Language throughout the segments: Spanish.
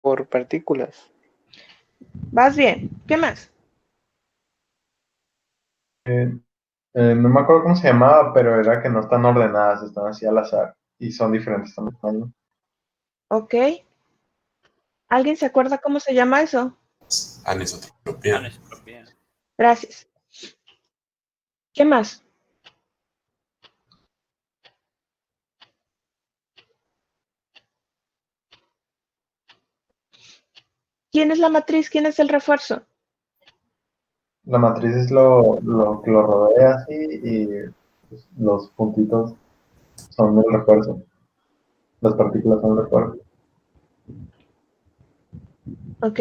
por partículas. Vas bien. ¿Qué más? No me acuerdo cómo se llamaba, pero era que no están ordenadas, están así al azar y son diferentes tamaños. Ok. ¿Alguien se acuerda cómo se llama eso? Anisotropía. Anisotropía. Gracias. ¿Qué más? ¿Quién es la matriz? ¿Quién es el refuerzo? La matriz es lo que lo rodea así y pues, los puntitos son el refuerzo. Las partículas son el refuerzo. Ok.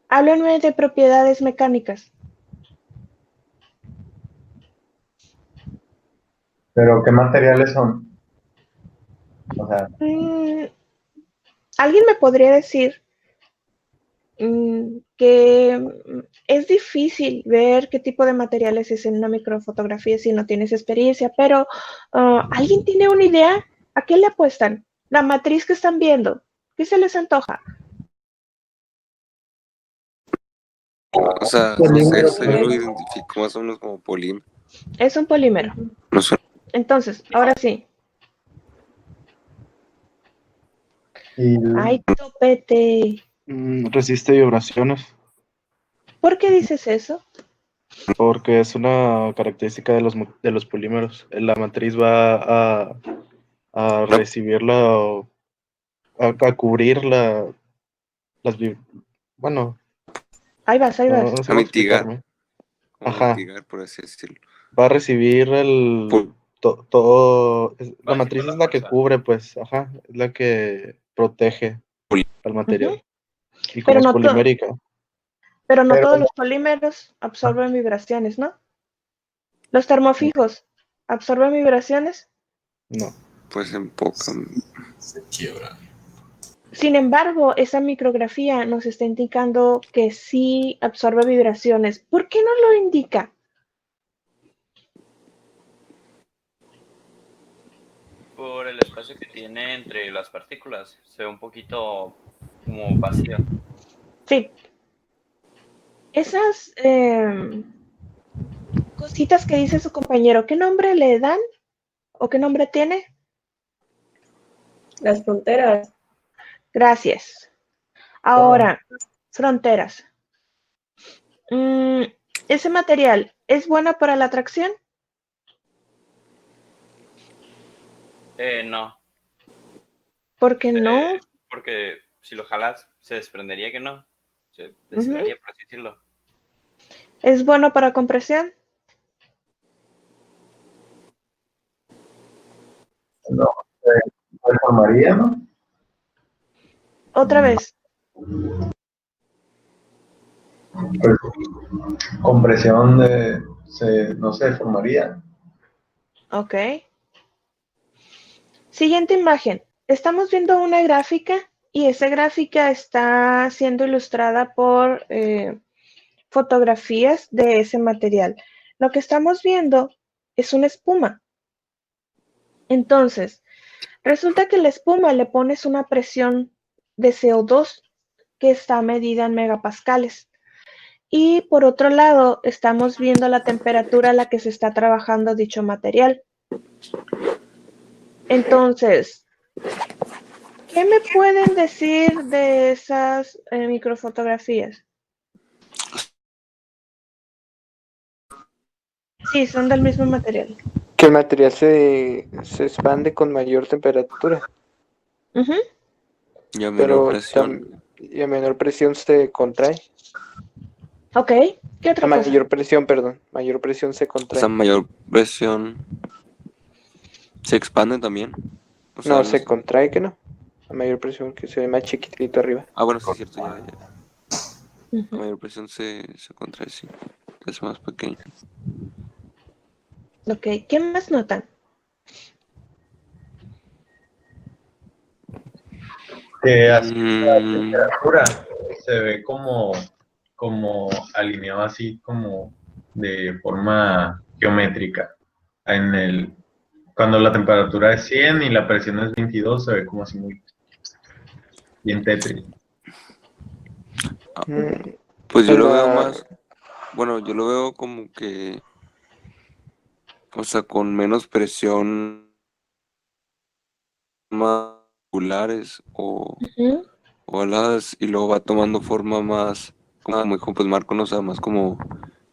Háblenme de propiedades mecánicas. Pero ¿qué materiales son? O sea, ¿Alguien me podría decir que es difícil ver qué tipo de materiales es en una microfotografía si no tienes experiencia, pero ¿alguien tiene una idea? ¿A qué le apuestan? La matriz que están viendo, ¿qué se les antoja? O sea, no sé, eso yo lo identifico más o menos como polímero. Es un polímero. No sé. Entonces, ahora sí. y ¡Ay, topete! Resiste vibraciones, ¿Por qué dices eso? porque es una característica de los polímeros. La matriz va a recibir a cubrir bueno, Ahí vas, ahí vas. no sé A cómo mitigar, explicarme. como Ajá, mitigar, por así decirlo. va a recibir Por- todo, la Básico matriz la es la que fuerza. cubre, pues, ajá, es la que protege al Ujú. material. Y como Pero es no, polimérica, pero no pero todos los polímeros absorben vibraciones, ¿no? Los termofijos absorben vibraciones. no. Pues en poca. Se quiebra. Sin embargo, esa micrografía nos está indicando que sí absorbe vibraciones. ¿Por qué no lo indica? Por el espacio que tiene entre las partículas. Se ve un poquito como vacío. Sí, esas cositas que dice su compañero, ¿qué nombre le dan o qué nombre tiene? Las fronteras. Gracias. Ahora, fronteras. ¿Ese material es bueno para la atracción? No. ¿Por qué no? Porque si lo jalas, se desprendería que no. Se Ujú. desharía, por así decirlo. ¿Es bueno para compresión? no, se formaría, ¿no? Otra vez. Pues compresión no se formaría. Ok. Siguiente imagen. Estamos viendo una gráfica y esa gráfica está siendo ilustrada por fotografías de ese material. Lo que estamos viendo es una espuma. Entonces, resulta que la espuma le pones una presión de CO2 que está medida en megapascales. Y por otro lado, estamos viendo la temperatura a la que se está trabajando dicho material. Entonces, ¿qué me pueden decir de esas microfotografías? Sí, son del mismo material. Que el material se expande con mayor temperatura, Ujú. Y a menor pero presión. y a menor presión se contrae. Ok, ¿qué A otra cosa? mayor presión, perdón, mayor presión se O sea, contrae. mayor presión. Se expande también. O sea, No, no se sé. contrae que no. A mayor presión que se ve más chiquitito arriba. Ah, bueno, sí es cierto, ya. A Ujú. mayor presión se contrae, sí. Se hace más pequeño. Ok, ¿qué más notan? Que así la Mm, temperatura se ve como alineado así como de forma geométrica. Cuando la temperatura es 100 y la presión es 22 se ve como así muy... bien Tetris. Mm, Pues yo en lo veo la- más, bueno, yo lo veo como que, o sea, con menos presión más angulares Ujú. o aladas y luego va tomando forma más, como dijo pues Marco, no, o sea, más como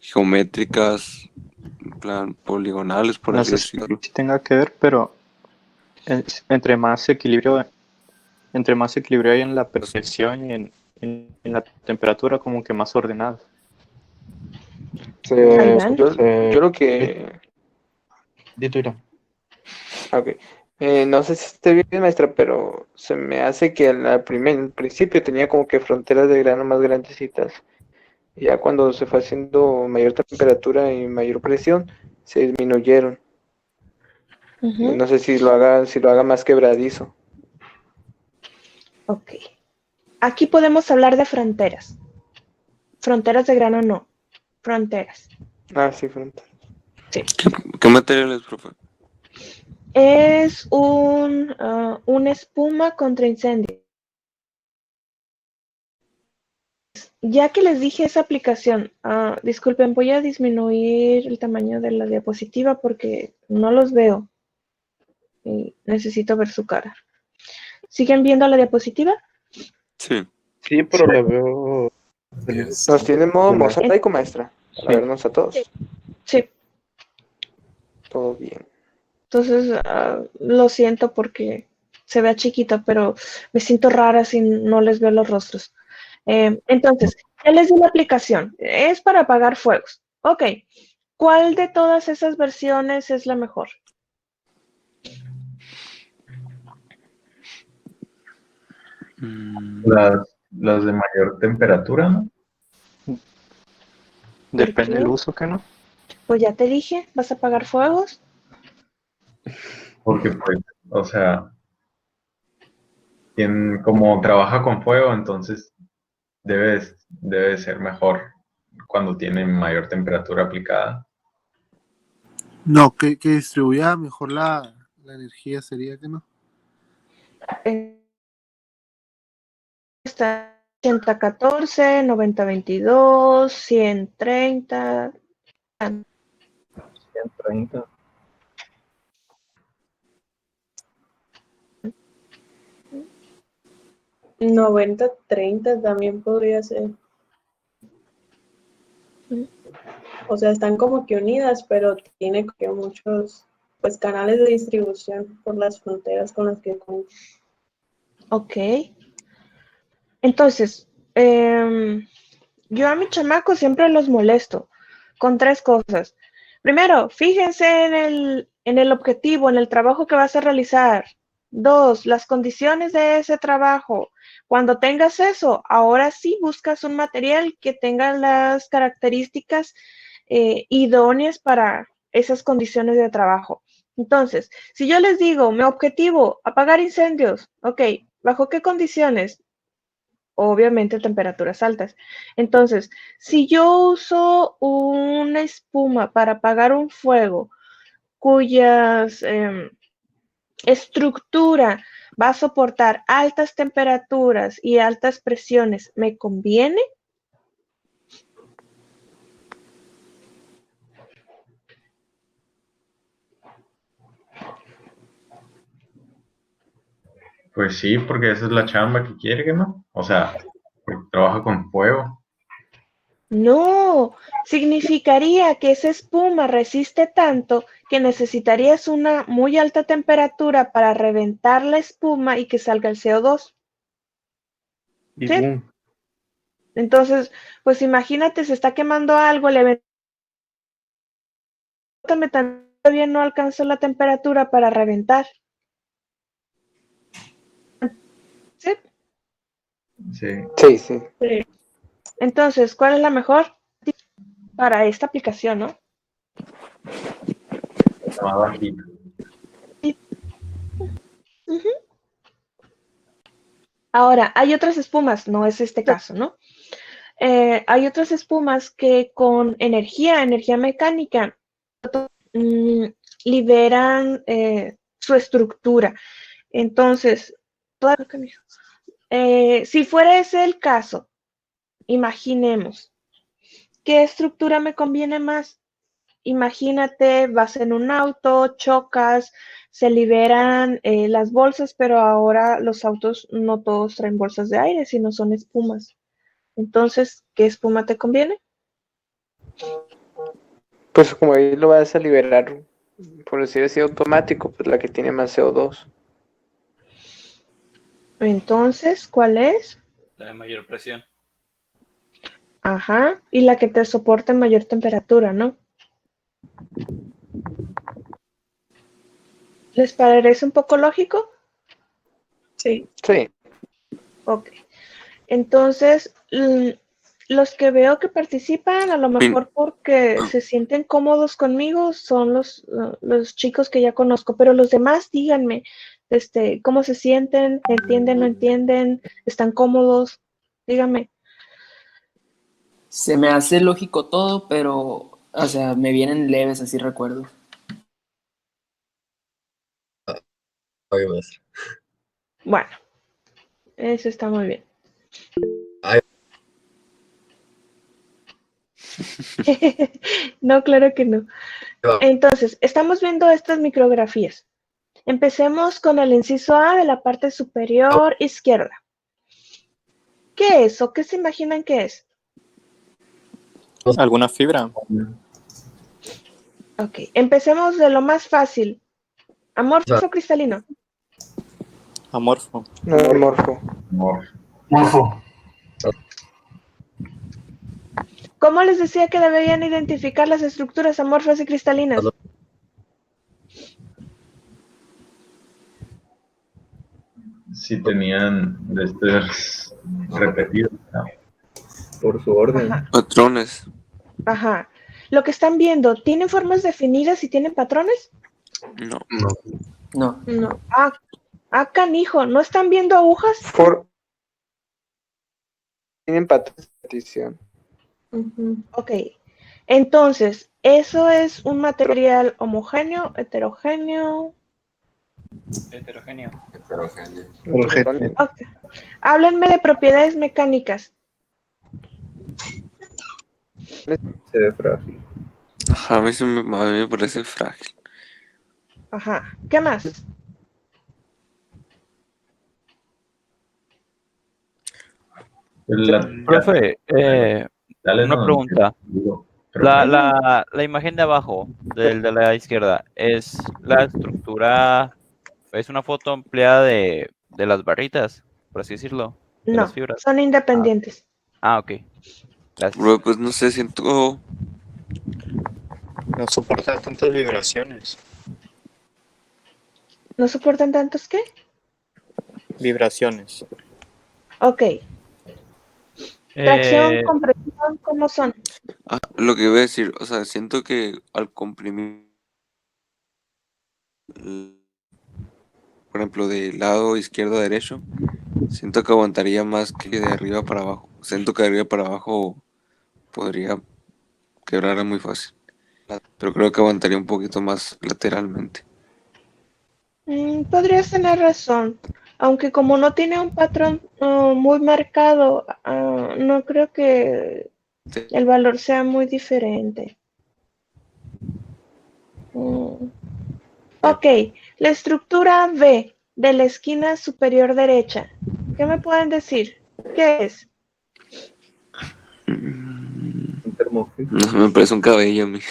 geométricas, en plan poligonales, por No así sé si decirlo. tenga que ver, pero entre más equilibrio hay en la presión y en la temperatura, como que más ordenado. Alan. yo lo que... Dito, Ira. Ok. No sé si esté bien, maestra, pero se me hace que al principio tenía como que fronteras de grano más grandecitas. Y ya cuando se fue haciendo mayor temperatura y mayor presión, se disminuyeron. Ujú. No sé si lo haga más quebradizo. Ok. Aquí podemos hablar de fronteras. Fronteras de grano no. Fronteras. Ah, sí, fronteras. ¿Qué materiales, profe? Es una espuma contra incendio. Ya que les dije esa aplicación, disculpen, voy a disminuir el tamaño de la diapositiva porque no los veo y necesito ver su cara. ¿Siguen viendo la diapositiva? Sí. Sí, pero la veo. Nos tiene en modo de más. mosaico, maestra, para Sí. vernos a todos. Sí. Todo bien. Entonces, lo siento porque se vea chiquito, pero me siento rara si no les veo los rostros. Entonces, ya les di la aplicación. Es para apagar fuegos. Ok. ¿Cuál de todas esas versiones es la mejor? Las de mayor temperatura, ¿no? Depende qué? del uso, que no. Pues ya te dije, ¿vas a apagar fuegos? Porque, pues, o sea, como trabaja con fuego, entonces debe ser mejor cuando tiene mayor temperatura aplicada. No, que distribuya mejor la energía sería que no. Está 80-14, 90-22, 100-30. 130. ¿30? 90-30 también podría ser. O sea, están como que unidas, pero tiene que muchos pues canales de distribución por las fronteras con las que cuenta. Ok. Entonces, yo a mi chamaco siempre los molesto con 3 cosas. Primero, fíjense en el objetivo, en el trabajo que vas a realizar. 2, las condiciones de ese trabajo. Cuando tengas eso, ahora sí buscas un material que tenga las características idóneas para esas condiciones de trabajo. Entonces, si yo les digo, mi objetivo, apagar incendios, ok, ¿bajo qué condiciones? Obviamente temperaturas altas. Entonces, si yo uso una espuma para apagar un fuego cuyas estructura va a soportar altas temperaturas y altas presiones, ¿me conviene? Pues sí, porque esa es la chamba que quiere, ¿no? O sea, porque trabaja con fuego. No, significaría que esa espuma resiste tanto que necesitarías una muy alta temperatura para reventar la espuma y que salga el CO2. Y ¿Sí? boom. Entonces, pues imagínate, se está quemando algo, todavía no alcanzó la temperatura para reventar. ¿Sí? Sí, Sí, sí. Entonces, ¿cuál es la mejor para esta aplicación, no? está más bajito. Ujú. Ahora, hay otras espumas, no es este caso, ¿no? Hay otras espumas que con energía mecánica, liberan su estructura. Entonces, Si fuera ese el caso, imaginemos, ¿qué estructura me conviene más? Imagínate, vas en un auto, chocas, se liberan las bolsas, pero ahora los autos no todos traen bolsas de aire, sino son espumas. Entonces, ¿qué espuma te conviene? Pues como ahí lo vas a liberar, por decir así, automático, pues la que tiene más CO2. Entonces, ¿cuál es? La de mayor presión. Ajá, y la que te soporte mayor temperatura, ¿no? ¿Les parece un poco lógico? Sí. Sí. Ok. Entonces, los que veo que participan, a lo mejor porque se sienten cómodos conmigo, son los chicos que ya conozco, pero los demás, díganme, ¿cómo se sienten? ¿Entienden, no entienden? ¿Están cómodos? Díganme. Se me hace lógico todo, pero, o sea, me vienen leves así recuerdos. Bueno, eso está muy bien. No, claro que no. Entonces, estamos viendo estas micrografías. Empecemos con el inciso A de la parte superior izquierda. ¿Qué es o qué se imaginan que es? ¿Alguna fibra? Ok, empecemos de lo más fácil. ¿Amorfo cristalino? Amorfo. No, amorfo. Morfo. ¿Cómo les decía que deberían identificar las estructuras amorfas y cristalinas? Si tenían de estos repetidos, ¿no? Por su orden. Patrones. Ajá. Lo que están viendo, ¿tienen formas definidas y tienen patrones? No. No. No. Canijo, ¿no están viendo agujas? Tienen patrón. Ok. Entonces, ¿eso es un material homogéneo, heterogéneo? Heterogéneo. Ok. Háblenme de propiedades mecánicas. Se ve frágil. Ajá, a mí me parece frágil. Ajá. ¿Qué más? Profe, una pregunta. La imagen de abajo, de la izquierda, ¿es la estructura, es una foto ampliada de las barritas, por así decirlo, de No, las fibras? son independientes. Ok. Gracias. Bro, pues no sé, siento... No soporta tantas vibraciones. ¿No soportan tantos qué? Vibraciones. Ok. Tracción, compresión, ¿cómo son? lo que iba a decir, o sea, siento que al comprimir, por ejemplo, del lado izquierdo a derecho, siento que aguantaría más que de arriba para abajo. Siento que de arriba para abajo podría quebrar muy fácil. Pero creo que aguantaría un poquito más lateralmente. Podrías tener razón, aunque como no tiene un patrón muy marcado, no creo que el valor sea muy diferente. Ok, la estructura B de la esquina superior derecha. ¿Qué me pueden decir? ¿Qué es? No, me parece un cabello, muy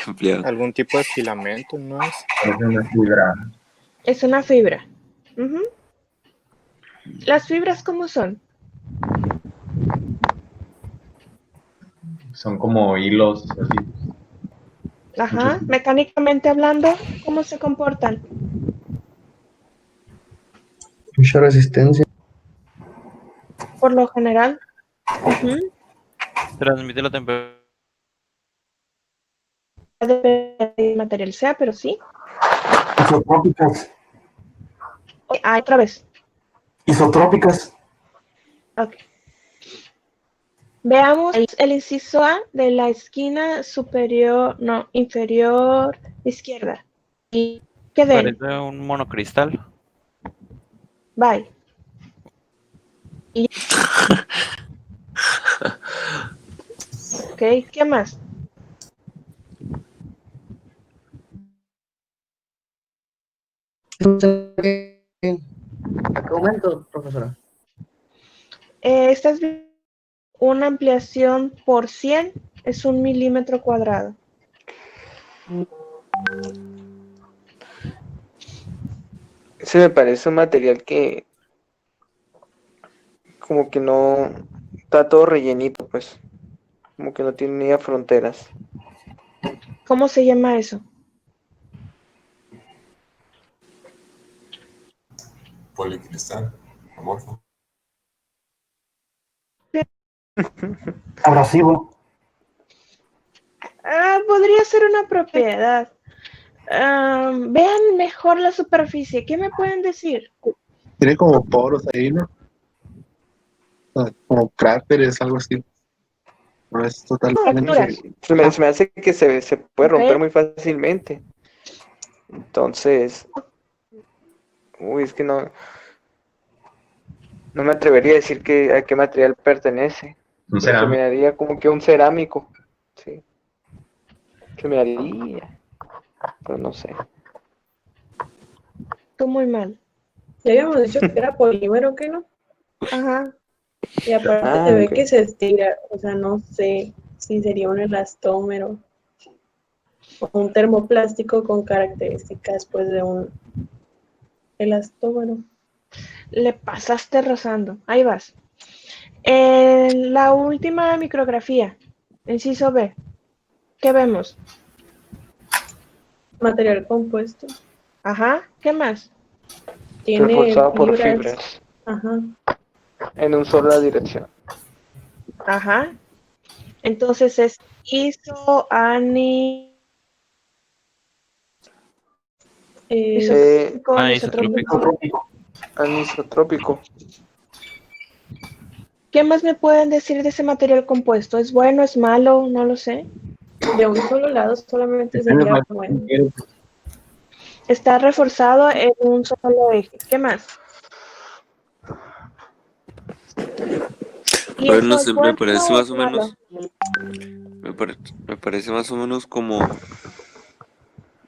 ampliado. ¿Algún tipo de filamento, no es? Es una fibra. Es una fibra. Ujú. ¿Las fibras cómo son? Son como hilos así. Ajá, mecánicamente hablando, ¿cómo se comportan? Mucha resistencia. Por lo general. Ujú. Transmite la temperatura. Depende de qué material sea, pero sí. Isotrópicas. Otra vez. Isotrópicas. Ok. Veamos el inciso A de la esquina superior, no, inferior izquierda. ¿Y qué ven? Parece un monocristal. Bye. Y... Ok, ¿qué más? ¿A qué momento, profesora? Esta es una ampliación por 100, es 1 milímetro cuadrado. Ese me parece un material que como que no está todo rellenito, pues, como que no tenía fronteras. ¿Cómo se llama eso? Policristal, amorfo. Abrasivo. Podría ser una propiedad. Vean mejor la superficie. ¿Qué me pueden decir? Tiene como poros ahí, ¿no? O sea, como cráteres, algo así. No es totalmente. Se me hace que se puede romper Ok. muy fácilmente. Entonces, es que no me atrevería a decir a qué material pertenece. Un Pero se me cerámico. haría como que un cerámico. Sí. Se me haría. Pero no sé. Tú muy mal. Ya habíamos dicho que era polímero, ¿qué no? Ajá. Y aparte se ve que se estira, o sea, no sé si sería un elastómero o un termoplástico con características pues de un elastómero. Le pasaste rozando. Ahí vas. En la última micrografía, inciso B, ¿qué vemos? Material compuesto. Ajá, ¿qué más? Tiene Reforzado por fibras. fibras. Ajá. En una sola dirección. Ajá. Entonces es isoani... isotrópico, anisotrópico. Anisotrópico. ¿Qué más me pueden decir de ese material compuesto? ¿Es bueno, es malo? No lo sé. De un solo lado solamente sería bueno. Está reforzado en un solo eje. ¿Qué más? ¿Y Bueno, eso no es sé, me bueno parece o más es o malo? menos. Me parece más o menos como.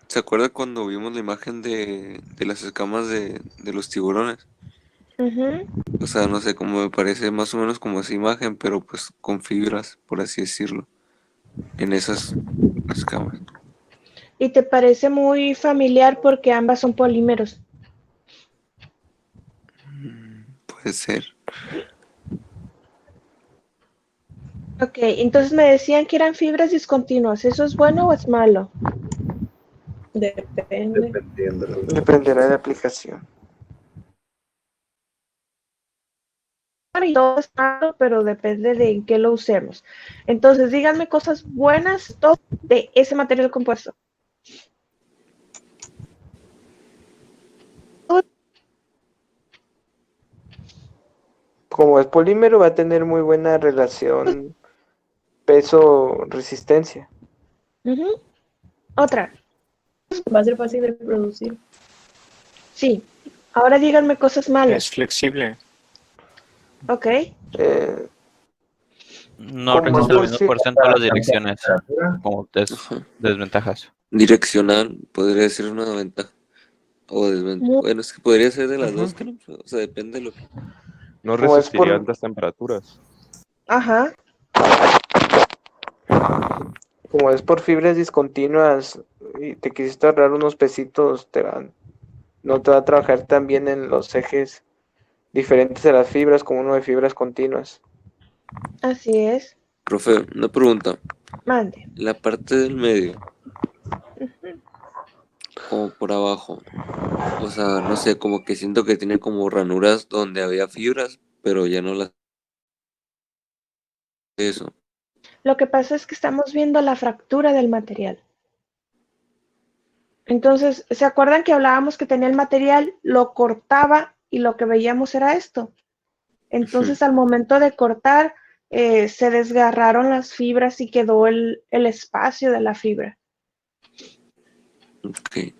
¿Se acuerda cuando vimos la imagen de las escamas de los tiburones? Ujú. O sea, no sé, como me parece más o menos como esa imagen, pero pues con fibras, por así decirlo, en esas escamas. Y te parece muy familiar porque ambas son polímeros. Puede ser. Ok, entonces me decían que eran fibras discontinuas. ¿Eso es bueno o es malo? Depende. Dependerá de la aplicación. Y todo es malo, pero depende de en qué lo usemos. Entonces, díganme cosas buenas top de ese material compuesto. Como es polímero, va a tener muy buena relación peso-resistencia. Ujú. Otra. Va a ser fácil de producir. Sí. Ahora díganme cosas malas. Es flexible. Ok. No como resiste es el mismo por ciento a las direcciones, como desventajas. Direccional podría ser una ventaja. O desventaja. Bueno, es que podría ser de las Ujú. dos, creo. O sea, depende de lo que. No Como es resistiría por- altas temperaturas. Ajá. Como es por fibras discontinuas y te quisiste ahorrar unos pesitos, no te va a trabajar tan bien en los ejes diferentes de las fibras como uno de fibras continuas. Así es. Profe, una pregunta. Mande. La parte del medio, Ujú. como por abajo. O sea, no sé, como que siento que tiene como ranuras donde había fibras, pero ya no las. Eso. Lo que pasa es que estamos viendo la fractura del material. Entonces, ¿se acuerdan que hablábamos que tenía el material, lo cortaba y lo que veíamos era esto? Entonces, al momento de cortar, se desgarraron las fibras y quedó el espacio de la fibra. Ok.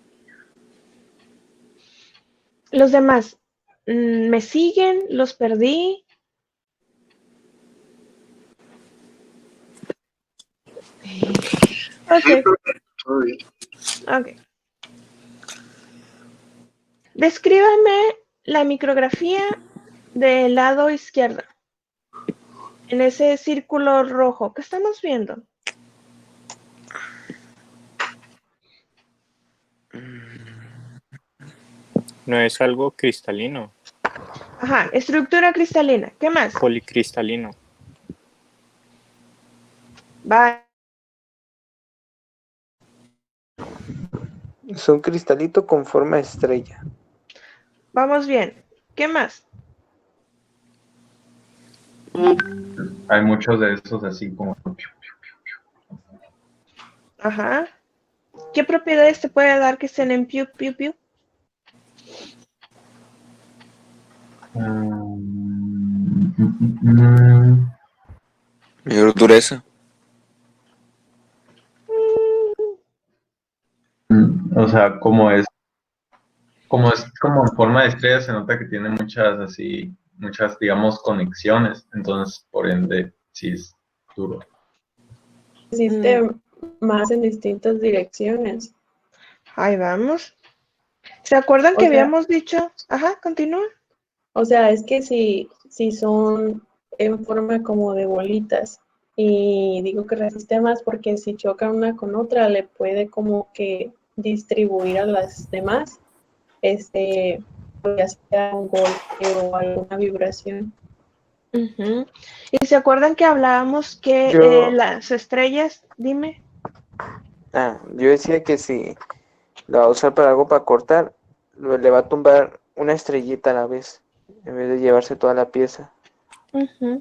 Los demás, ¿me siguen? ¿Los perdí? Ok. Ok. Descríbame la micrografía del lado izquierdo. En ese círculo rojo. ¿Qué estamos viendo? No es algo cristalino. Ajá, estructura cristalina. ¿Qué más? Policristalino. Va. Es un cristalito con forma de estrella. Vamos bien. ¿Qué más? Hay muchos de esos así como... Ajá. ¿Qué propiedades te puede dar que estén en piu, piu, piu? Mayor dureza. O sea, como en forma de estrella, se nota que tiene muchas, digamos, conexiones. Entonces, por ende, sí es duro. Existe más en distintas direcciones. Ahí vamos. ¿Se acuerdan O que sea, habíamos dicho? Ajá, continúa. O sea, es que si son en forma como de bolitas, y digo que resiste más porque si choca una con otra le puede como que distribuir a las demás, ya sea un golpe o alguna vibración. Ujú. ¿Y se acuerdan que hablábamos que Yo- las estrellas, dime? Yo decía que si la va a usar para algo para cortar, le va a tumbar una estrellita a la vez, en vez de llevarse toda la pieza. Ujú.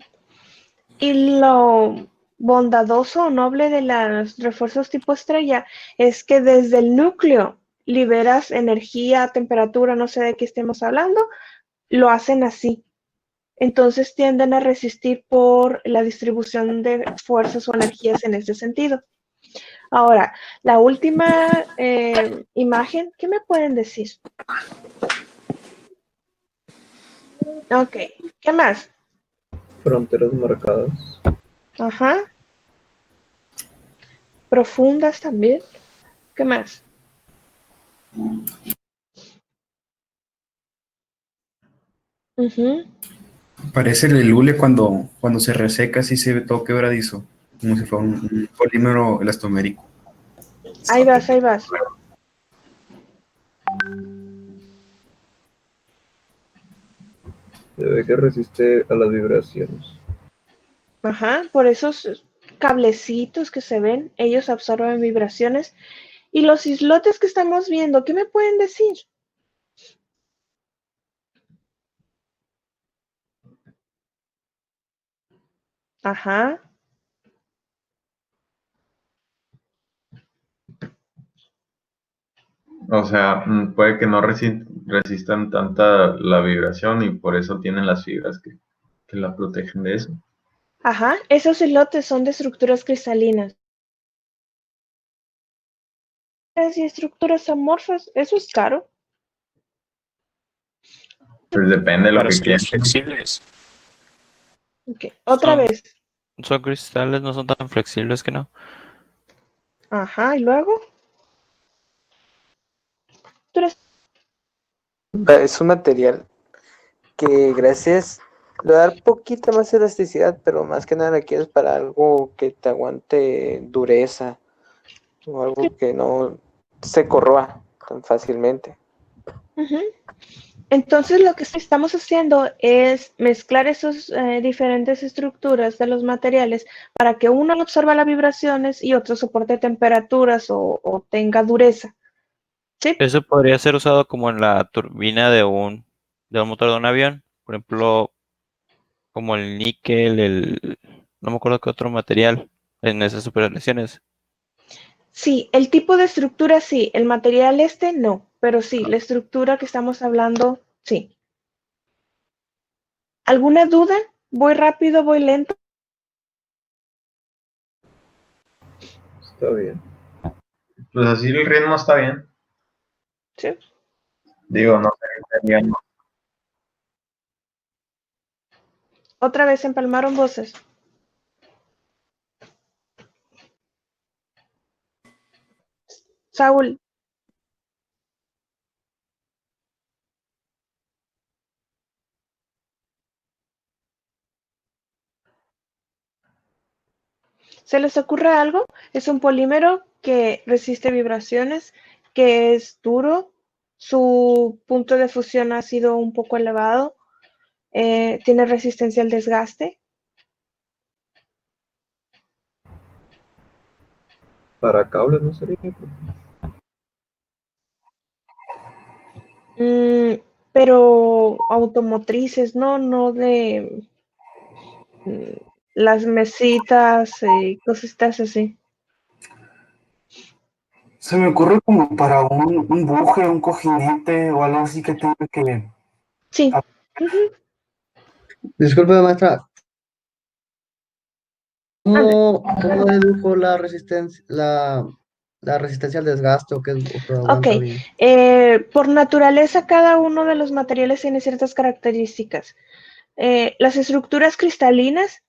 Y lo bondadoso o noble de los refuerzos tipo estrella es que desde el núcleo liberas energía, temperatura, no sé de qué estemos hablando, lo hacen así. Entonces tienden a resistir por la distribución de fuerzas o energías en ese sentido. Ahora, la última imagen, ¿qué me pueden decir? Ok, ¿qué más? Fronteras marcadas. Ajá. Profundas también. ¿Qué más? Ujú. Parece el hule cuando se reseca, así se ve todo quebradizo, como si fuera un polímero elastomérico. Ahí vas, ahí vas. Se ve que resiste a las vibraciones. Ajá, por esos cablecitos que se ven, ellos absorben vibraciones. Y los islotes que estamos viendo, ¿qué me pueden decir? Ajá. O sea, puede que no resistan tanta la vibración y por eso tienen las fibras que la protegen de eso. Ajá, esos islotes son de estructuras cristalinas. Y estructuras amorfas, eso es caro. Pues depende de lo Para que ser quieran. flexibles. Ok, otra vez. Son cristales, no son tan flexibles que no. Ajá, y luego. Es un material que gracias le va a dar poquita más elasticidad, pero más que nada la quieres para algo que te aguante dureza o algo que no se corroa tan fácilmente. Ujú. Entonces lo que estamos haciendo es mezclar esas diferentes estructuras de los materiales para que uno absorba las vibraciones y otro soporte temperaturas o tenga dureza. ¿Sí? Eso podría ser usado como en la turbina de un motor de un avión. Por ejemplo, como el níquel, no me acuerdo qué otro material en esas superlesiones. Sí, el tipo de estructura sí, el material no, pero sí, la estructura que estamos hablando, sí. ¿Alguna duda? ¿Voy rápido, voy lento? Está bien. Pues así el ritmo está bien. Sí. Digo, no sé, sería- Otra vez empalmaron voces. Saúl, ¿se les ocurre algo? Es un polímero que resiste vibraciones, que es duro, su punto de fusión ha sido un poco elevado, tiene resistencia al desgaste. Para cables no sería. Pero automotrices, no de las mesitas y cositas así. Se me ocurre como para un buje, un cojinete o algo así que tenga que... Sí. Disculpe, maestra. ¿Cómo dedujo la resistencia, la resistencia al desgaste o que aguanta Ok, bien? por naturaleza cada uno de los materiales tiene ciertas características. Las estructuras cristalinas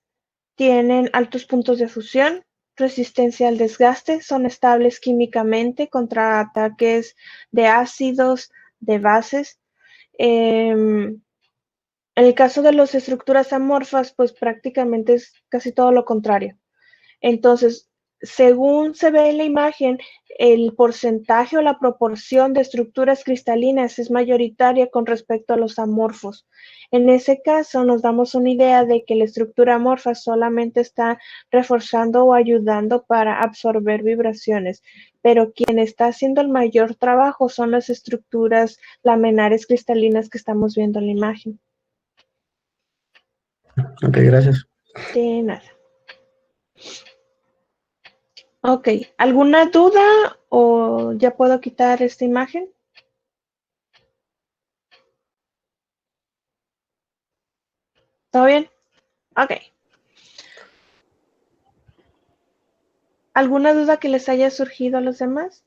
tienen altos puntos de fusión, resistencia al desgaste, son estables químicamente contra ataques de ácidos, de bases. En el caso de las estructuras amorfas, pues prácticamente es casi todo lo contrario. Entonces, según se ve en la imagen, el porcentaje o la proporción de estructuras cristalinas es mayoritaria con respecto a los amorfos. En ese caso, nos damos una idea de que la estructura amorfa solamente está reforzando o ayudando para absorber vibraciones, pero quien está haciendo el mayor trabajo son las estructuras laminares cristalinas que estamos viendo en la imagen. Ok, gracias. De nada. Ok, ¿alguna duda o ya puedo quitar esta imagen? ¿Todo bien? Ok. ¿Alguna duda que les haya surgido a los demás?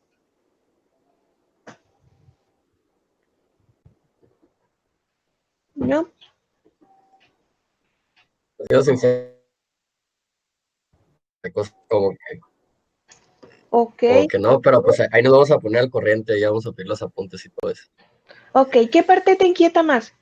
¿No? Yo sincero, como que, Ok. como que no, pero pues ahí nos vamos a poner al corriente y vamos a pedir los apuntes y todo eso. Ok, ¿qué parte te inquieta más?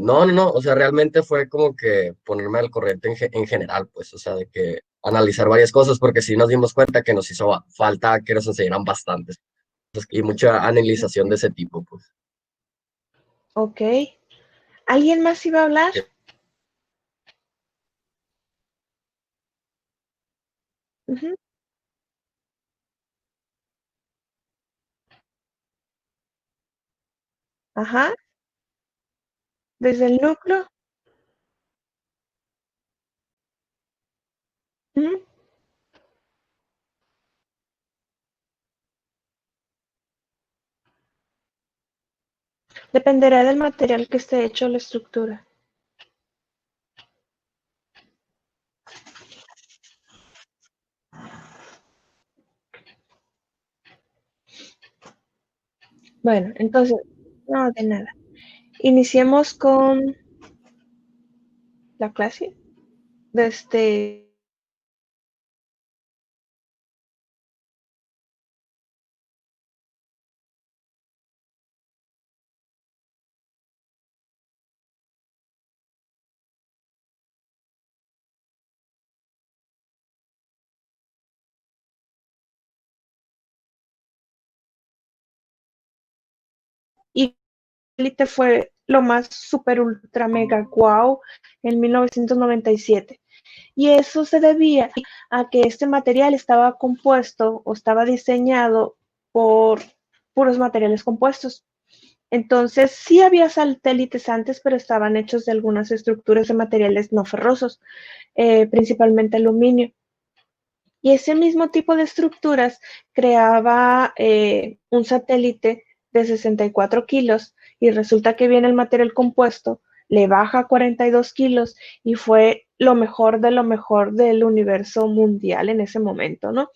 No, o sea, realmente fue como que ponerme al corriente en general, pues, o sea, de que analizar varias cosas, porque sí nos dimos cuenta que nos hizo falta que nos enseñaran bastantes y mucha analización de ese tipo, pues. Ok. ¿Alguien más iba a hablar? Ujú. Ajá. ¿Desde el núcleo? Ujú. Dependerá del material que esté hecho la estructura. Bueno, entonces, no, de nada. Iniciemos con la clase. Desde y Elite fue lo más super ultra mega guau en 1997. Y eso se debía a que este material estaba compuesto o estaba diseñado por puros materiales compuestos. Entonces sí había satélites antes, pero estaban hechos de algunas estructuras de materiales no ferrosos, principalmente aluminio. Y ese mismo tipo de estructuras creaba un satélite de 64 kilos y resulta que viene el material compuesto, le baja 42 kilos y fue lo mejor del universo mundial en ese momento, ¿no?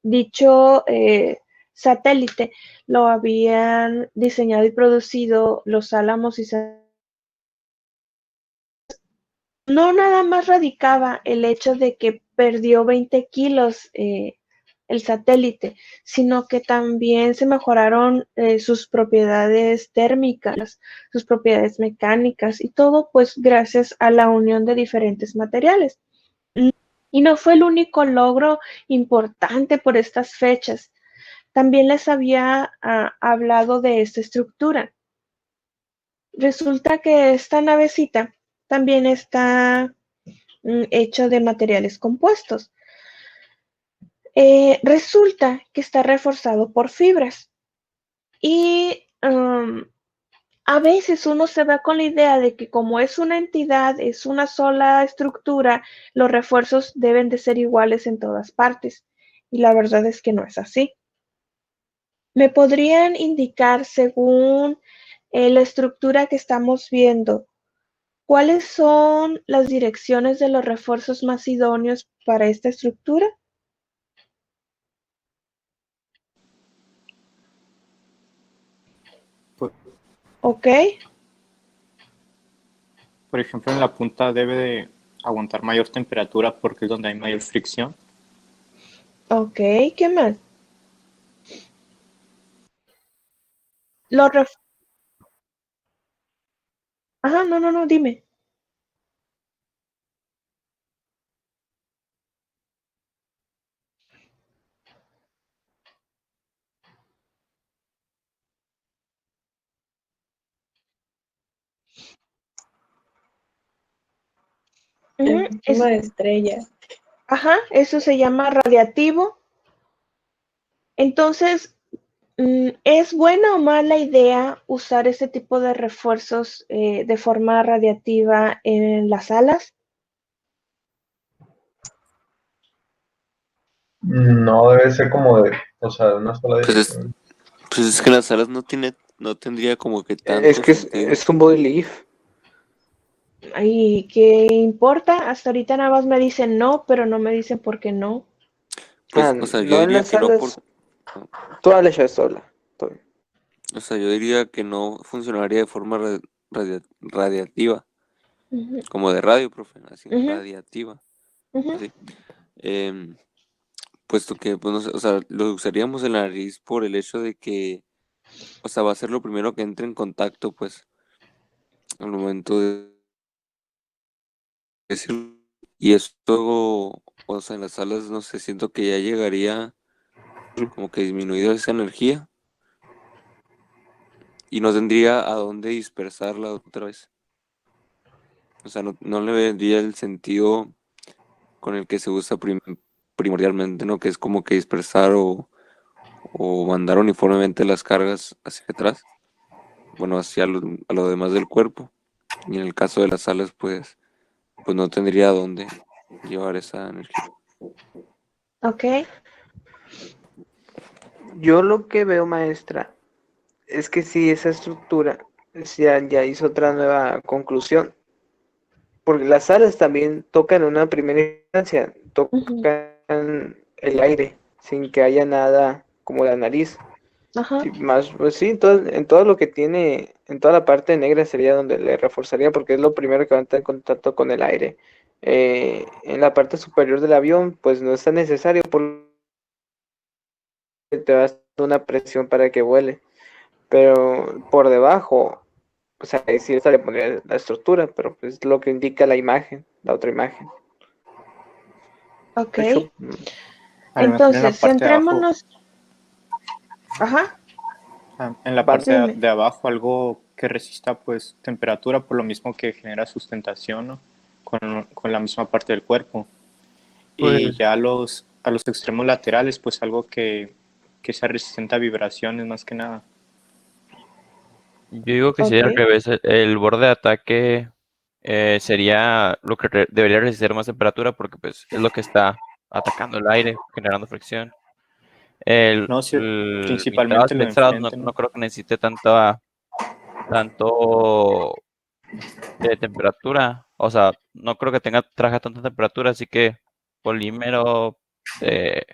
Dicho satélite lo habían diseñado y producido los Álamos y no nada más radicaba el hecho de que perdió 20 kilos el satélite, sino que también se mejoraron sus propiedades térmicas, sus propiedades mecánicas y todo pues gracias a la unión de diferentes materiales. Y no fue el único logro importante por estas fechas. También les había hablado de esta estructura. Resulta que esta navecita también está hecha de materiales compuestos. Resulta que está reforzado por fibras. Y a veces uno se va con la idea de que como es una entidad, es una sola estructura, los refuerzos deben de ser iguales en todas partes. Y la verdad es que no es así. ¿Me podrían indicar, según la estructura que estamos viendo, cuáles son las direcciones de los refuerzos más idóneos para esta estructura? Ok. Por ejemplo, en la punta debe de aguantar mayor temperatura porque es donde hay mayor fricción. Ok, ¿qué más? Los Ajá, no, dime. En forma de estrella. Ajá, eso se llama radiativo. Entonces, ¿es buena o mala idea usar ese tipo de refuerzos de forma radiativa en las alas? No debe ser como de, o sea, una sola dirección. Pues es que las alas no tendría como que tanto Es que sentido. es un body lift. ¿Y qué importa? Hasta ahorita nada más me dicen no, pero no me dicen por qué no. Pues, o sea, yo No en diría las que no alas. Toda la echas sola. O sea, yo diría que no funcionaría de forma radiativa, Ujú, como de radio, profe, así, ujú, radiativa, ujú. así. Puesto que, pues, no sé, o sea, lo usaríamos en la nariz por el hecho de que, o sea, va a ser lo primero que entre en contacto, pues, al momento de decirlo. Y esto, o sea, en las salas, no sé, siento que ya llegaría como que disminuido esa energía y no tendría a dónde dispersarla otra vez. O sea, no le vendría el sentido con el que se usa primordialmente, ¿no? Que es como que dispersar o mandar uniformemente las cargas hacia atrás, bueno, hacia a lo demás del cuerpo. Y en el caso de las alas, pues no tendría dónde llevar esa energía. Ok. Yo lo que veo, maestra, es que si esa estructura ya hizo otra nueva conclusión, porque las alas también tocan en una primera instancia, tocan el aire, sin que haya nada como la nariz. Ajá. Sí, más, pues sí, en todo lo que tiene, en toda la parte negra sería donde le reforzaría, porque es lo primero que va a estar en contacto con el aire. En la parte superior del avión, pues no es tan necesario, porque te va a dar una presión para que vuele. Pero por debajo, o sea, ahí sí le pondría la estructura, pero pues es lo que indica la imagen, la otra imagen. Ok. De hecho, A lo mejor en la Entonces, parte de abajo, centrémonos. Ajá. en la Vas. parte Dime. de abajo algo que resista pues temperatura por lo mismo que genera sustentación, ¿no? Con la misma parte del cuerpo. Y Pues ya a los extremos laterales pues algo que sea resistente a vibraciones más que nada. yo digo que sería al Ok. revés. El borde de ataque sería lo que debería resistir más temperatura porque pues es lo que está atacando el aire, generando fricción. No, sí, El mitad principalmente lo de pesado no, enfrente, no ¿no? creo que necesite tanto de temperatura. O sea, no creo que traje tanta temperatura, así que polímero de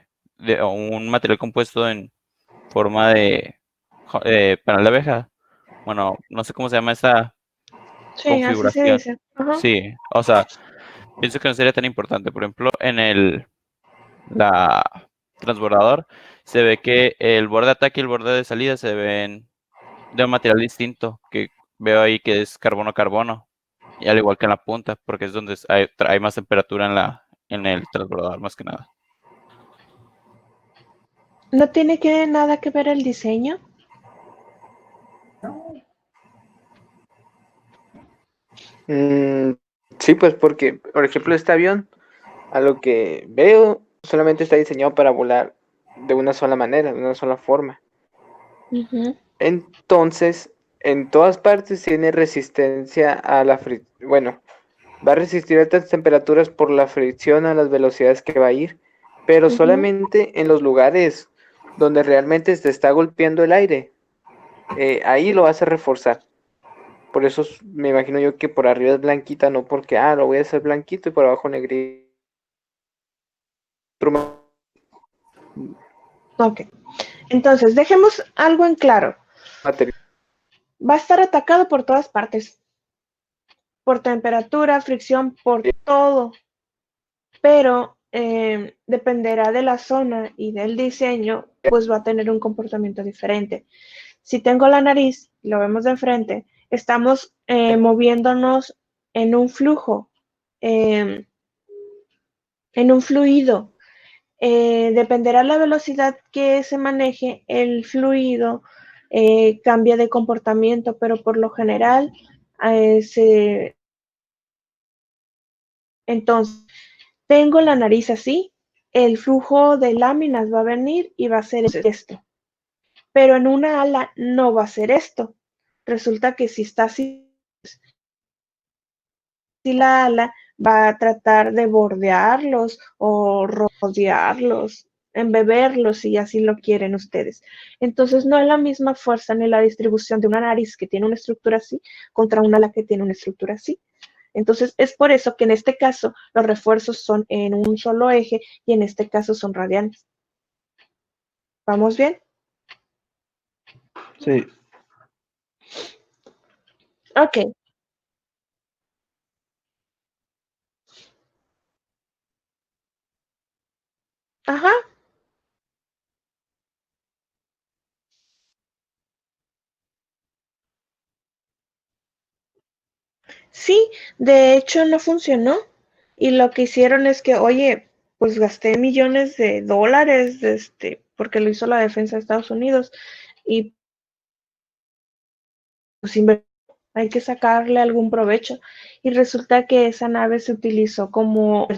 o un material compuesto en forma de panal de abeja. Bueno, no sé cómo se llama esa Sí, así se configuración. dice. Ajá. Sí, o sea, pienso que no sería tan importante. Por ejemplo, en la transbordador, se ve que el borde de ataque y el borde de salida se ven de un material distinto, que veo ahí que es carbono-carbono, y al igual que en la punta, porque es donde hay más temperatura en el transbordador, más que nada. ¿No tiene nada que ver el diseño? Sí, pues porque, por ejemplo, este avión, a lo que veo, solamente está diseñado para volar de una sola manera, de una sola forma. Ujú. Entonces, en todas partes tiene resistencia a la fricción. Bueno, va a resistir altas temperaturas por la fricción a las velocidades que va a ir, pero Ujú. solamente en los lugares donde realmente se está golpeando el aire, ahí lo vas a reforzar. Por eso me imagino yo que por arriba es blanquita, no porque, lo voy a hacer blanquito y por abajo negrito. Ok. Entonces, dejemos algo en claro. Va a estar atacado por todas partes. Por temperatura, fricción, por todo. Pero dependerá de la zona y del diseño, pues va a tener un comportamiento diferente. Si tengo la nariz, lo vemos de frente, estamos moviéndonos en un flujo, en un fluido. Dependerá la velocidad que se maneje, el fluido cambia de comportamiento, pero por lo general entonces tengo la nariz así, el flujo de láminas va a venir y va a ser esto. Pero en una ala no va a ser esto. Resulta que si está así, la ala va a tratar de bordearlos o rodearlos, embeberlos si así lo quieren ustedes. Entonces no es la misma fuerza ni la distribución de una nariz que tiene una estructura así contra una ala que tiene una estructura así. Entonces es por eso que en este caso los refuerzos son en un solo eje y en este caso son radiales. ¿Vamos bien? Sí. Ok. Ajá. Sí, de hecho no funcionó. Y lo que hicieron es que, oye, pues gasté millones de dólares, porque lo hizo la defensa de Estados Unidos. Y pues hay que sacarle algún provecho. Y resulta que esa nave se utilizó como,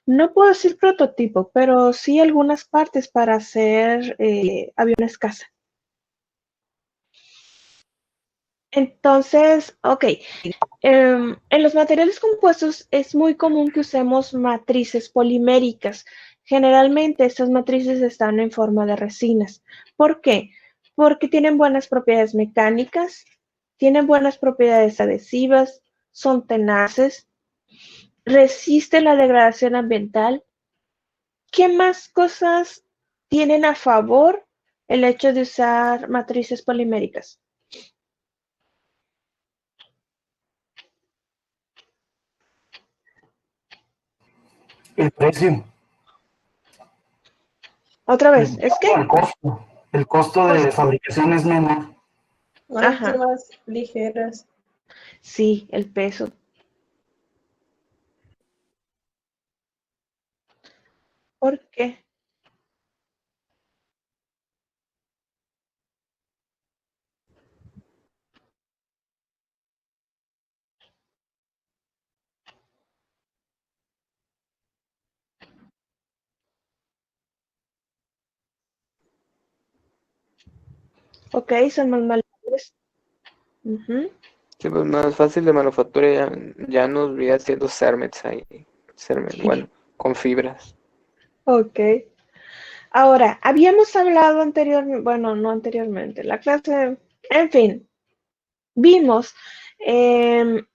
no puedo decir prototipo, pero sí algunas partes para hacer aviones caza. Entonces, ok, en los materiales compuestos es muy común que usemos matrices poliméricas. Generalmente estas matrices están en forma de resinas. ¿Por qué? Porque tienen buenas propiedades mecánicas, tienen buenas propiedades adhesivas, son tenaces, resisten la degradación ambiental. ¿Qué más cosas tienen a favor el hecho de usar matrices poliméricas? El precio. Otra vez, ¿es que? El costo de fabricación es menor. Son más ligeras. Sí, el peso. ¿Por qué? Ok, son más maleables. Sí, pues más fácil de manufactura, ya nos vi haciendo cermets ahí. Bueno, con fibras. Ok. Ahora, habíamos hablado anteriormente, bueno, no anteriormente, la clase, en fin, vimos el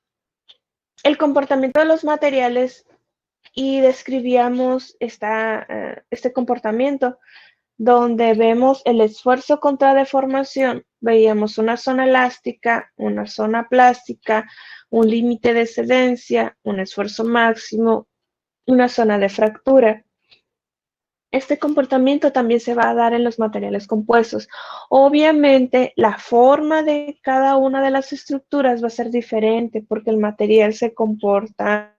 comportamiento de los materiales y describíamos este comportamiento donde vemos el esfuerzo contra deformación, veíamos una zona elástica, una zona plástica, un límite de excedencia, un esfuerzo máximo, una zona de fractura. Este comportamiento también se va a dar en los materiales compuestos. Obviamente, la forma de cada una de las estructuras va a ser diferente porque el material se comporta,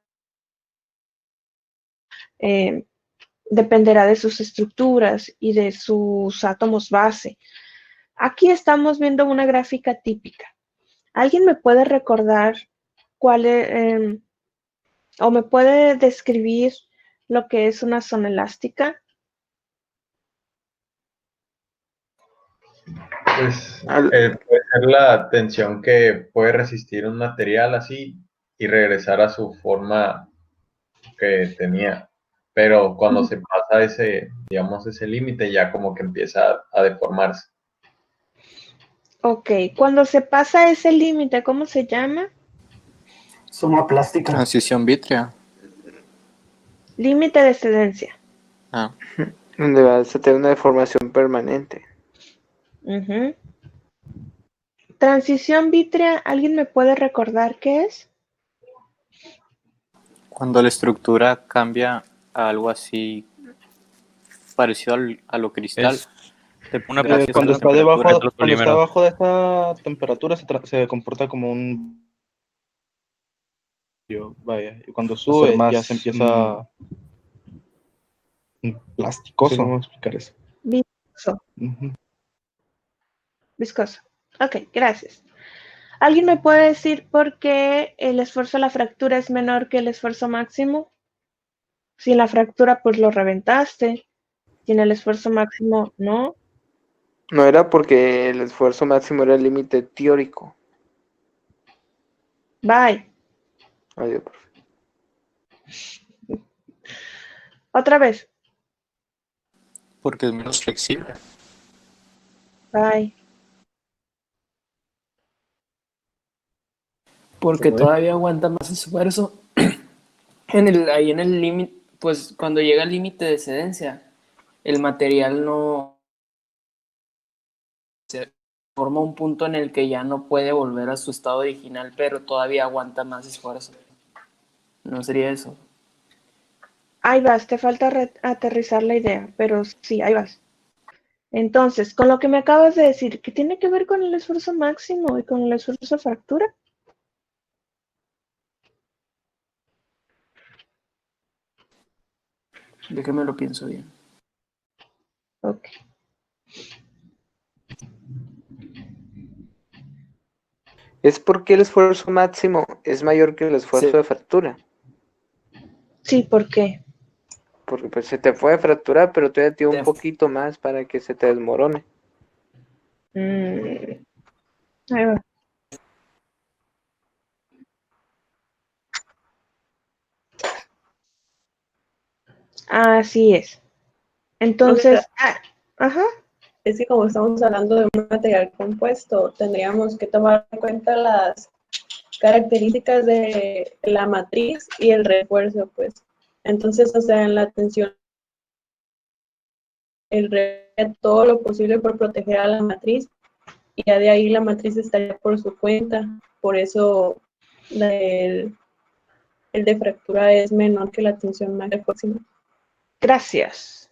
dependerá de sus estructuras y de sus átomos base. Aquí estamos viendo una gráfica típica. ¿Alguien me puede recordar cuál es, o me puede describir lo que es una zona elástica? Pues puede ser la tensión que puede resistir un material así y regresar a su forma que tenía. Pero cuando se pasa ese, digamos, ese límite, ya como que empieza a deformarse. Ok, cuando se pasa ese límite, ¿cómo se llama? Suma plástica. Transición vítrea. Límite de excedencia. Ah. Donde vas a tener una deformación permanente. Ujú. Transición vítrea, ¿alguien me puede recordar qué es? Cuando la estructura cambia a algo así parecido a lo cristal. Una cuando está temperatura debajo de esta temperatura se comporta como un... Vaya, y cuando sube ya se empieza... plasticoso. No sé cómo explicar eso. Viscoso. Viscoso. Ok, gracias. ¿Alguien me puede decir por qué el esfuerzo a la fractura es menor que el esfuerzo máximo? Si en la fractura pues lo reventaste, si en el esfuerzo máximo no. No era porque el esfuerzo máximo era el límite teórico. Bye. Adiós, profe. Otra vez. Porque es menos flexible. Bye. Porque todavía aguanta más esfuerzo. Ahí en el límite, pues cuando llega al límite de excedencia, el material no se forma un punto en el que ya no puede volver a su estado original, pero todavía aguanta más esfuerzo. ¿No sería eso? Ahí vas, te falta aterrizar la idea, pero sí, ahí vas. Entonces, con lo que me acabas de decir, ¿qué tiene que ver con el esfuerzo máximo y con el esfuerzo de fractura? Déjame lo pienso bien. Ok. Es porque el esfuerzo máximo es mayor que el esfuerzo de fractura. Sí, ¿por qué? Porque pues se te puede fracturar, pero todavía tiene un poquito más para que se te desmorone. Ahí va. Así es. Entonces, ajá. Es que como estamos hablando de un material compuesto, tendríamos que tomar en cuenta las características de la matriz y el refuerzo, pues. Entonces, o sea, en la tensión, todo lo posible por proteger a la matriz, y ya de ahí la matriz estaría por su cuenta. Por eso el de fractura es menor que la tensión máxima. Gracias.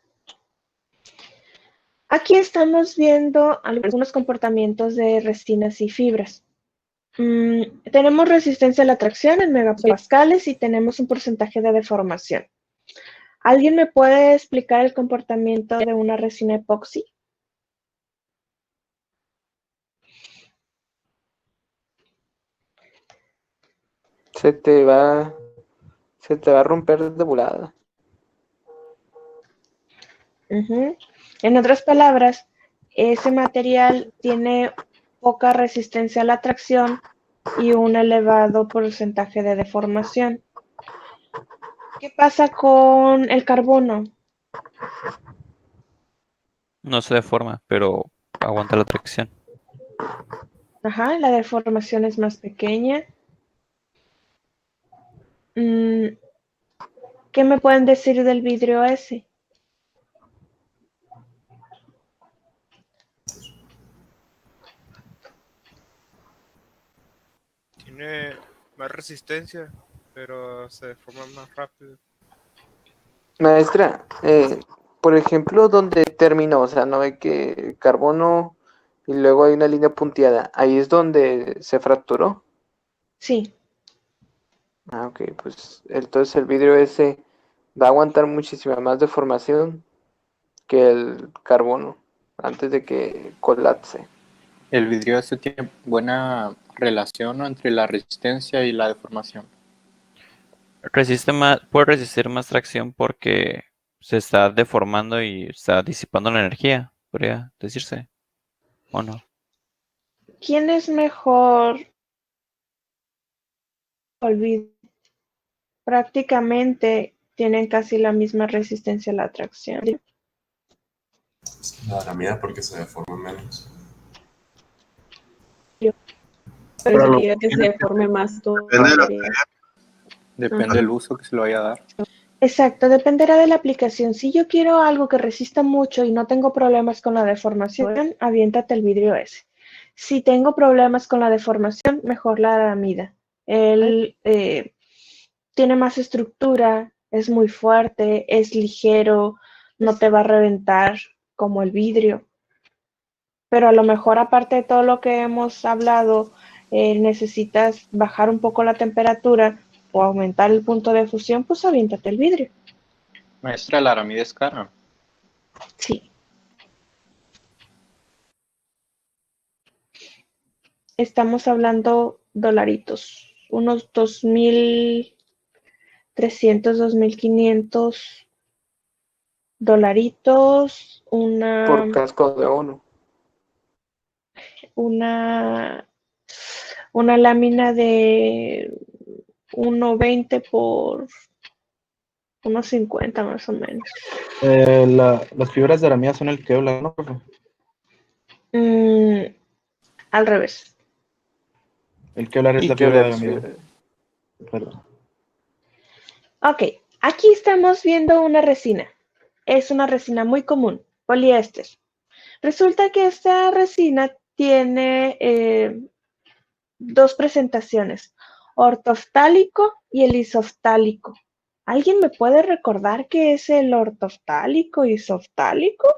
Aquí estamos viendo algunos comportamientos de resinas y fibras. Tenemos resistencia a la tracción en megapascales y tenemos un porcentaje de deformación. ¿Alguien me puede explicar el comportamiento de una resina epoxi? Se te va a romper de volada. En otras palabras, ese material tiene poca resistencia a la tracción y un elevado porcentaje de deformación. ¿Qué pasa con el carbono? no se deforma, pero aguanta la tracción. Ajá, la deformación es más pequeña. ¿Qué me pueden decir del vidrio ese? Tiene más resistencia, pero se deforma más rápido. Maestra, por ejemplo, donde terminó, o sea, no ve que carbono y luego hay una línea punteada, ahí es donde se fracturó. Sí. Ah, ok, pues entonces el vidrio ese va a aguantar muchísima más deformación que el carbono antes de que colapse. El vidrio este tiene buena relación, ¿no?, entre la resistencia y la deformación. Puede resistir más tracción porque se está deformando y está disipando la energía, podría decirse, ¿o no? ¿Quién es mejor? Olvido. Prácticamente tienen casi la misma resistencia a la tracción. La mía porque se deforma menos. Pero si quiere que se deforme más todo. Depende del uso que se lo vaya a dar. Exacto, dependerá de la aplicación. Si yo quiero algo que resista mucho y no tengo problemas con la deformación, aviéntate el vidrio ese. Si tengo problemas con la deformación, mejor la aramida. Él tiene más estructura, es muy fuerte, es ligero, no te va a reventar como el vidrio. Pero a lo mejor, aparte de todo lo que hemos hablado, necesitas bajar un poco la temperatura o aumentar el punto de fusión, pues aviéntate el vidrio. Maestra, la aramida es cara. Sí. Estamos hablando dolaritos, unos 2,300, 2,500 dolaritos, Por casco de uno. una lámina de 1.20 por 1.50 más o menos. Las fibras de aramida son el Kevlar, ¿no, profe? Al revés. El Kevlar es la fibra de aramida. Perdón. Ok, aquí estamos viendo una resina. Es una resina muy común, poliéster. Resulta que esta resina tiene dos presentaciones, ortoftálico y el isoftálico. ¿Alguien me puede recordar qué es el ortoftálico y isoftálico?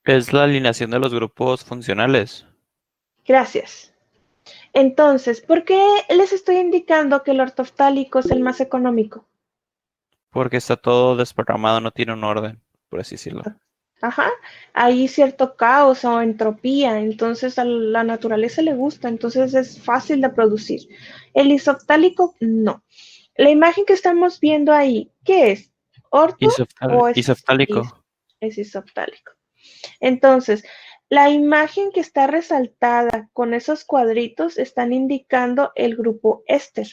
Es la alineación de los grupos funcionales. Gracias. Entonces, ¿por qué les estoy indicando que el ortoftálico es el más económico? Porque está todo desprogramado, no tiene un orden, por así decirlo. Ajá, hay cierto caos o entropía, entonces a la naturaleza le gusta, entonces es fácil de producir. El isoftálico, no. La imagen que estamos viendo ahí, ¿qué es? ¿Orto o es Isoftálico. Es isoftálico? Entonces, la imagen que está resaltada con esos cuadritos están indicando el grupo éster.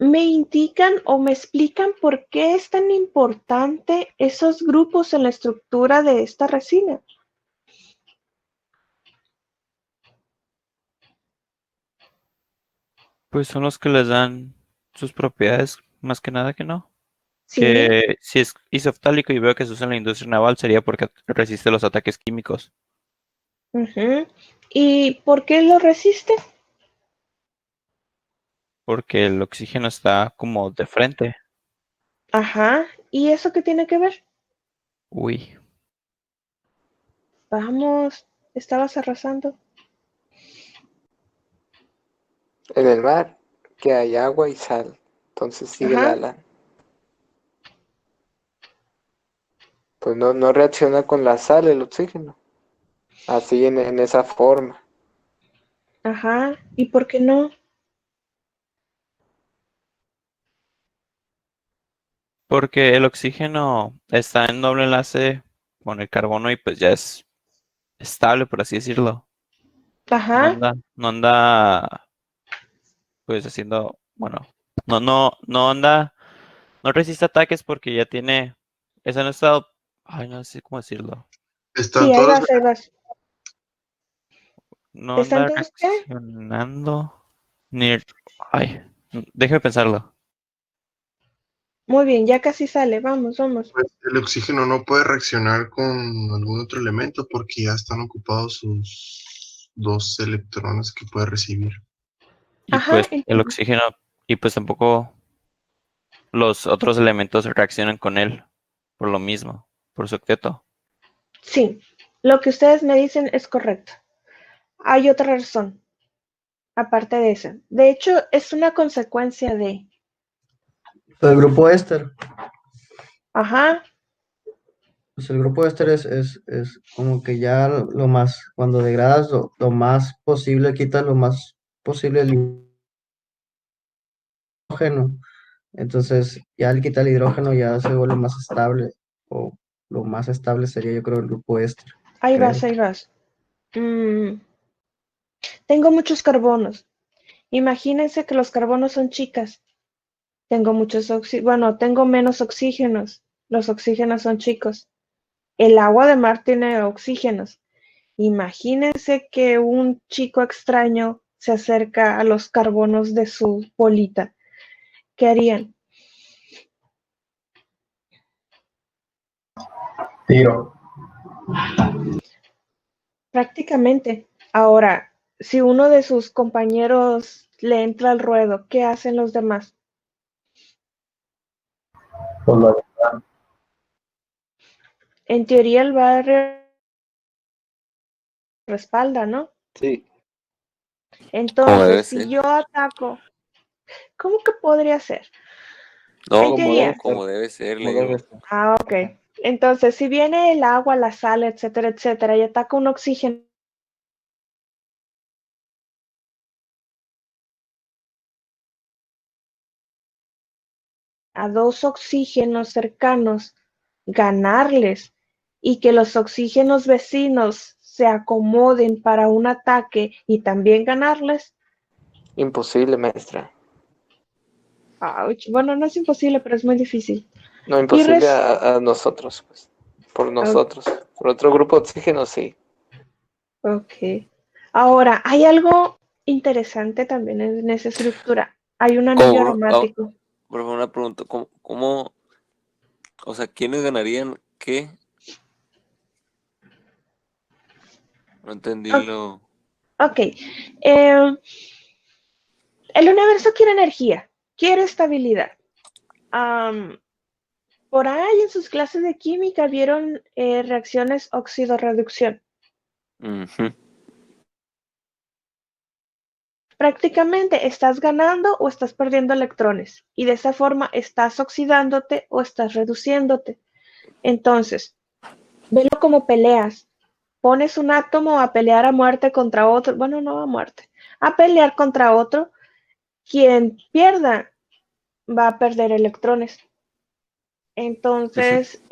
¿Me indican o me explican por qué es tan importante esos grupos en la estructura de esta resina? Pues son los que les dan sus propiedades, más que nada que no. Sí. Que si es isoftálico y veo que se usa en la industria naval sería porque resiste los ataques químicos. ¿Y por qué lo resiste? Porque el oxígeno está como de frente. Ajá, ¿y eso qué tiene que ver? Uy. Vamos, estabas arrasando. En el mar, que hay agua y sal. Entonces sigue la ala. Pues no reacciona con la sal el oxígeno. Así en esa forma. Ajá, ¿y por qué no? Porque el oxígeno está en doble enlace con el carbono y pues ya es estable, por así decirlo. Ajá. No anda pues haciendo, bueno, no anda, no resiste ataques porque ya tiene, eso no estado, ay, no sé cómo decirlo. Sí, ahí vas. No ¿Están anda todos qué? reaccionando, ni, ay, déjame pensarlo. Muy bien, ya casi sale, vamos. Pues el oxígeno no puede reaccionar con algún otro elemento porque ya están ocupados sus 2 electrones que puede recibir. Y pues el oxígeno, y pues tampoco los otros elementos reaccionan con él por lo mismo, por su octeto. Sí, lo que ustedes me dicen es correcto. Hay otra razón, aparte de esa. De hecho, es una consecuencia de... El grupo éster. Ajá. Pues el grupo éster es como que ya lo más, cuando degradas lo más posible, quitas lo más posible el hidrógeno. Entonces, ya al quitar el hidrógeno ya se vuelve más estable, o lo más estable sería, yo creo, el grupo éster. Ahí creo. vas, ahí vas. Tengo muchos carbonos. Imagínense que los carbonos son chicas. Tengo tengo menos oxígenos. Los oxígenos son chicos. El agua de mar tiene oxígenos. Imagínense que un chico extraño se acerca a los carbonos de su bolita. ¿Qué harían? Tiro. Prácticamente. Ahora, si uno de sus compañeros le entra al ruedo, ¿qué hacen los demás? En teoría el barrio respalda, ¿no? Sí. Entonces, si yo ataco, ¿cómo que podría ser? No, En teoría. como debe ser, le digo. Ah, ok. Entonces, si viene el agua, la sal, etcétera, y ataca un oxígeno, a dos oxígenos cercanos, ganarles y que los oxígenos vecinos se acomoden para un ataque y también ganarles. Imposible, maestra. Ouch. Bueno, no es imposible, pero es muy difícil. No, imposible a nosotros, pues. Por nosotros. Por otro grupo de oxígeno, sí. Ok. Ahora, hay algo interesante también en esa estructura. Hay un anillo aromático. Por favor, una pregunta. ¿Cómo? O sea, ¿quiénes ganarían qué? No entendí lo... Ok. El universo quiere energía, quiere estabilidad. Por ahí en sus clases de química vieron reacciones óxido-reducción. Prácticamente estás ganando o estás perdiendo electrones y de esa forma estás oxidándote o estás reduciéndote. Entonces, velo como peleas. Pones un átomo a pelear a muerte contra otro, bueno, no a muerte, a pelear contra otro. Quien pierda va a perder electrones. Entonces,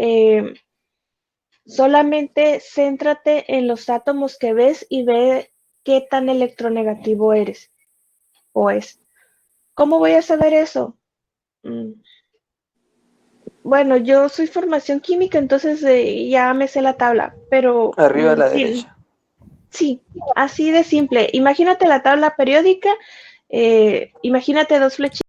solamente céntrate en los átomos que ves y ve qué tan electronegativo eres o es. ¿Cómo voy a saber eso? Bueno, yo soy formación química, entonces ya me sé la tabla, pero... Arriba a la sí, derecha. Sí, así de simple. Imagínate la tabla periódica, imagínate dos flechitas.